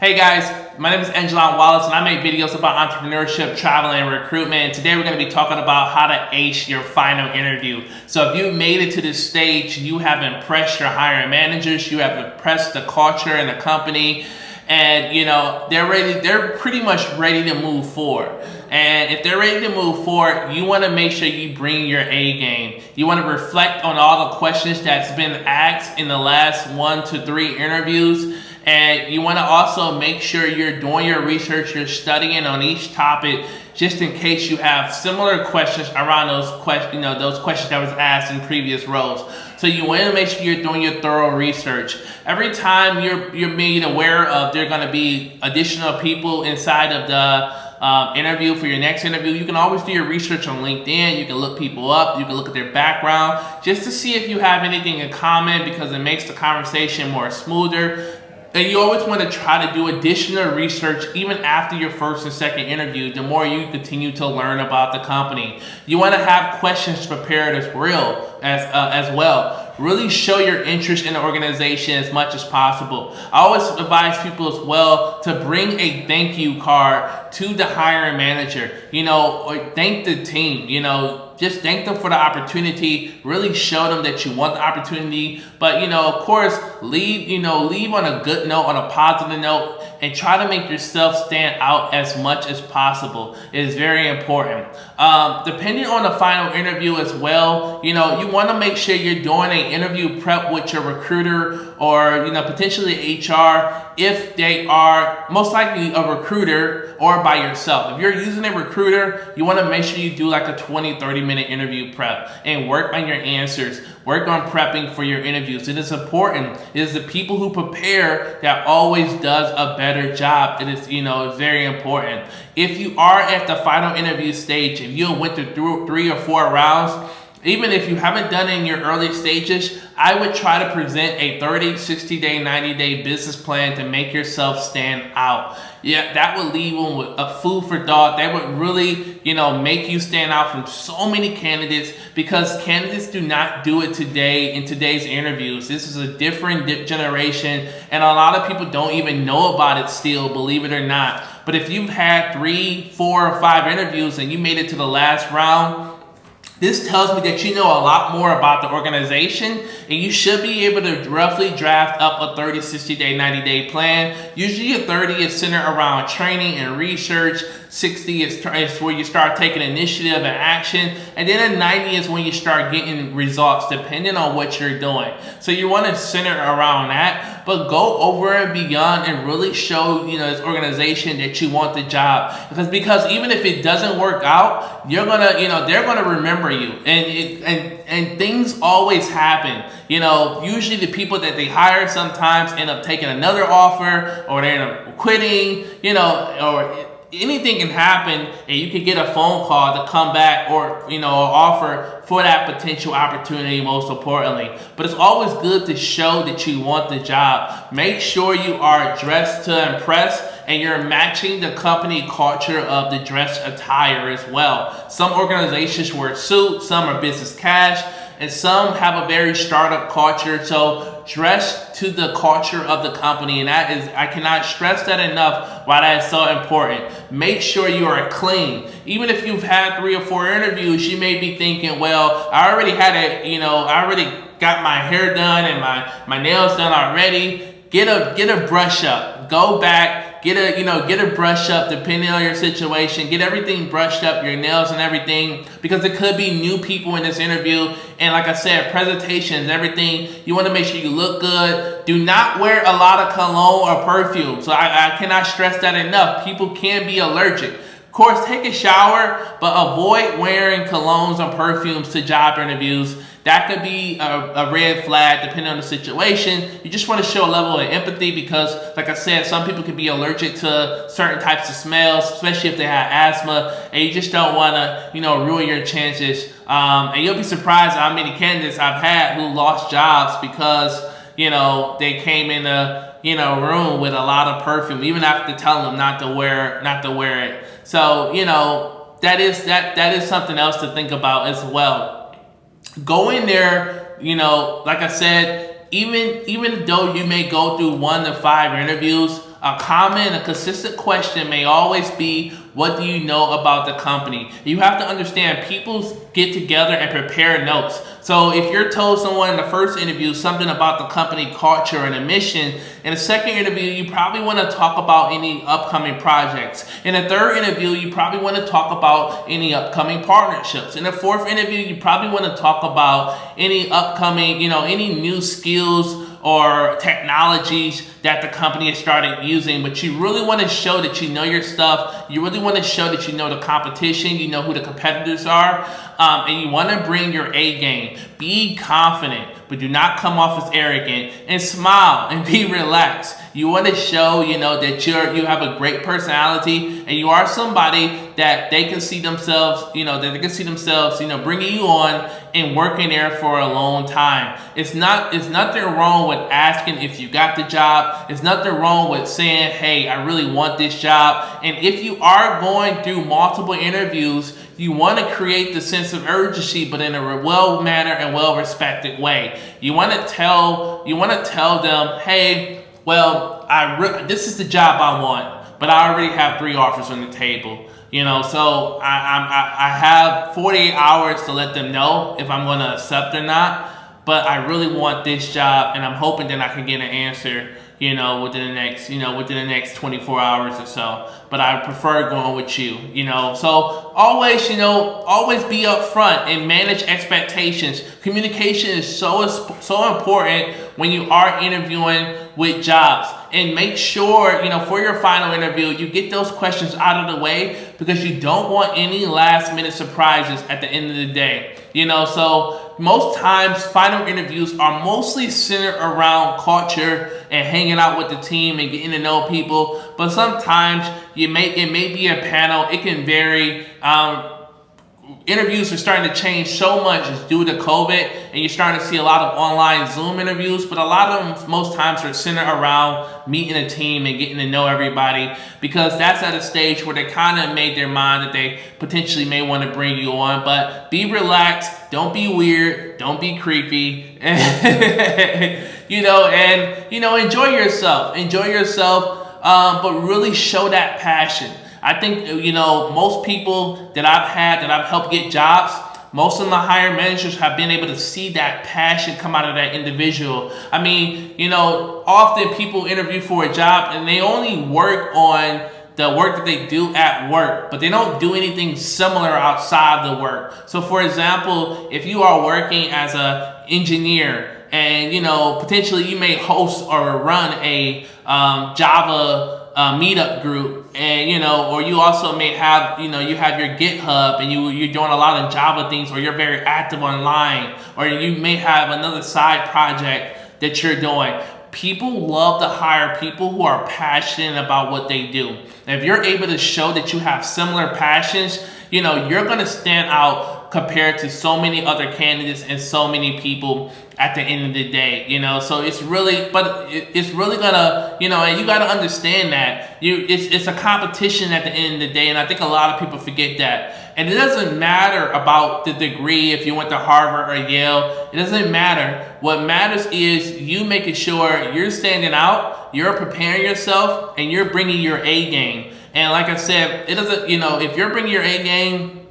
Hey guys, my name is aijalonwallace and I make videos about entrepreneurship, travel, and recruitment. And today we're going to be talking about how to ace your final interview. So if you made it to this stage, you have impressed your hiring managers, you have impressed the culture and the company, and they're pretty much ready to move forward. And if they're ready to move forward, you want to make sure you bring your A game. You want to reflect on all the questions that's been asked in the last 1 to 3 interviews. And you want to also make sure you're doing your research, you're studying on each topic, just in case you have similar questions around those questions, those questions that was asked in previous roles. So you want to make sure you're doing your thorough research. Every time you're made aware of there are going to be additional people inside of the interview for your next interview, you can always do your research on LinkedIn. You can look people up, you can look at their background, just to see if you have anything in common, because it makes the conversation more smoother. And you always want to try to do additional research even after your first and second interview, the more you continue to learn about the company. You want to have questions prepared as well. Really show your interest in the organization as much as possible. I always advise people as well to bring a thank you card to the hiring manager, or thank the team, just thank them for the opportunity. Really show them that you want the opportunity. But, of course, leave on a good note, on a positive note, and try to make yourself stand out as much as possible. It is very important. Depending on the final interview as well, you want to make sure you're doing an interview prep with your recruiter or, potentially HR, if they are most likely a recruiter or by yourself. If you're using a recruiter, you want to make sure you do like a 20-30 minute interview prep and work on your answers. Work on prepping for your interviews. It is important. It is the people who prepare that always does a better job. It is, it's very important. If you are at the final interview stage, if you went through 3 or 4 rounds, even if you haven't done it in your early stages, I would try to present a 30, 60-day, 90-day business plan to make yourself stand out. Yeah, that would leave them with a food for thought. That would really, make you stand out from so many candidates, because candidates do not do it today in today's interviews. This is a different generation, and a lot of people don't even know about it still, believe it or not. But if you've had 3, 4, or 5 interviews and you made it to the last round, this tells me that you know a lot more about the organization, and you should be able to roughly draft up a 30, 60-day, 90-day plan. Usually a 30 is centered around training and research. 60 is where you start taking initiative and action. And then a 90 is when you start getting results, depending on what you're doing. So you want to center around that, but go over and beyond and really show, this organization that you want the job. Because even if it doesn't work out, you're gonna, they're gonna remember you. And things always happen. Usually the people that they hire sometimes end up taking another offer, or they end up quitting, or anything can happen, and you can get a phone call to come back, or offer for that potential opportunity, most importantly. But it's always good to show that you want the job. Make sure you are dressed to impress, and you're matching the company culture of the dress attire as well. Some organizations wear suits, some are business cash, and some have a very startup culture. So dress to the culture of the company, and that is, I cannot stress that enough, why that is so important. Make sure you are clean. Even if you've had 3 or 4 interviews, you may be thinking, well, I already had I already got my hair done and my nails done already. Get a brush up. Go back. Get a brush up depending on your situation. Get everything brushed up, your nails and everything, because there could be new people in this interview. And like I said, presentations, everything, you want to make sure you look good. Do not wear a lot of cologne or perfume. So I cannot stress that enough. People can be allergic. Of course, take a shower, but avoid wearing colognes or perfumes to job interviews. That could be a red flag depending on the situation. You just want to show a level of empathy, because, like I said, some people can be allergic to certain types of smells, especially if they have asthma, and you just don't want to, ruin your chances. And you'll be surprised how many candidates I've had who lost jobs because, they came in a, room with a lot of perfume, even after telling them not to wear it. So, that is something else to think about as well. Go in there, like I said, even though you may go through 1 to 5 interviews, A common, a consistent question may always be, what do you know about the company? You have to understand, people get together and prepare notes. So if you're told someone in the first interview something about the company culture and a mission, in the second interview, you probably want to talk about any upcoming projects. In the third interview, you probably want to talk about any upcoming partnerships. In the fourth interview, you probably want to talk about any upcoming, any new skills or technologies that the company has started using. But you really want to show that you know your stuff. You really want to show that you know the competition, you know who the competitors are, and you want to bring your A game. Be confident, but do not come off as arrogant, and smile and be relaxed. You want to show, that you have a great personality, and you are somebody that they can see themselves, bringing you on and working there for a long time. It's nothing wrong with asking if you got the job. It's nothing wrong with saying, hey, I really want this job. And if you are going through multiple interviews, you want to create the sense of urgency, but in a well-mannered and well-respected way. You want to tell them, hey, well, this is the job I want, but I already have 3 offers on the table. So I have 48 hours to let them know if I'm going to accept or not. But I really want this job, and I'm hoping that I can get an answer, within the next 24 hours or so. But I prefer going with you, So always be upfront and manage expectations. Communication is so important when you are interviewing with jobs. And make sure, for your final interview, you get those questions out of the way, because you don't want any last minute surprises at the end of the day. So most times final interviews are mostly centered around culture and hanging out with the team and getting to know people. But sometimes it may be a panel. It can vary. Interviews are starting to change so much due to COVID, and you're starting to see a lot of online Zoom interviews, but a lot of them most times are centered around meeting a team and getting to know everybody, because that's at a stage where they kind of made their mind that they potentially may want to bring you on. But be relaxed, don't be weird, don't be creepy, and enjoy yourself, but really show that passion. I think, most people that I've helped get jobs, most of my hiring managers have been able to see that passion come out of that individual. I mean, often people interview for a job and they only work on the work that they do at work, but they don't do anything similar outside the work. So for example, if you are working as an engineer and, potentially you may host or run a Java meetup group, and or you also may have you have your GitHub and you're doing a lot of Java things, or you're very active online, or you may have another side project that you're doing. People love to hire people who are passionate about what they do. And if you're able to show that you have similar passions, you're going to stand out compared to so many other candidates and so many people at the end of the day, so it's really gonna, and you got to understand that it's a competition at the end of the day. And I think a lot of people forget that. And it doesn't matter about the degree, if you went to Harvard or Yale, it doesn't matter. What matters is you making sure you're standing out, you're preparing yourself, and you're bringing your A game. And like I said, it doesn't, if you're bringing your A game,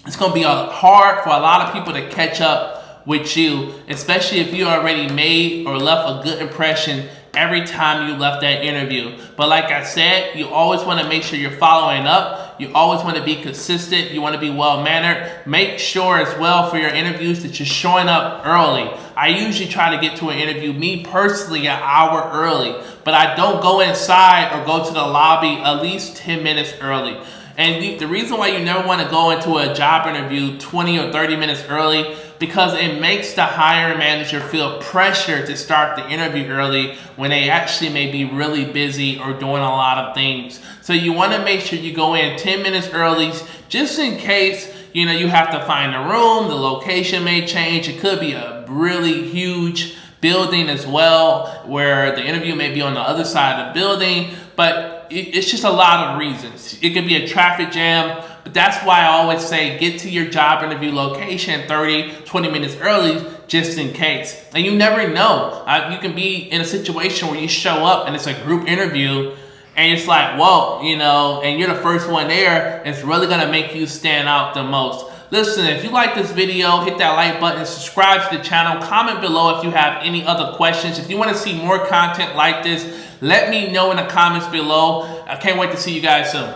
it's going to be hard for a lot of people to catch up with you, especially if you already made or left a good impression every time you left that interview. But like I said, you always want to make sure you're following up. You always want to be consistent. You want to be well-mannered. Make sure as well for your interviews that you're showing up early. I usually try to get to an interview, me personally, an hour early, but I don't go inside or go to the lobby at least 10 minutes early. And the reason why you never want to go into a job interview 20 or 30 minutes early, because it makes the hiring manager feel pressure to start the interview early when they actually may be really busy or doing a lot of things. So you want to make sure you go in 10 minutes early, just in case, you have to find a room, the location may change. It could be a really huge building as well, where the interview may be on the other side of the building, but it's just a lot of reasons. It could be a traffic jam, but that's why I always say get to your job interview location 30, 20 minutes early, just in case. And you never know. You can be in a situation where you show up and it's a group interview and it's like, whoa, you know, and you're the first one there, it's really gonna make you stand out the most. Listen, if you like this video, hit that like button, subscribe to the channel, comment below if you have any other questions. If you want to see more content like this, let me know in the comments below. I can't wait to see you guys soon.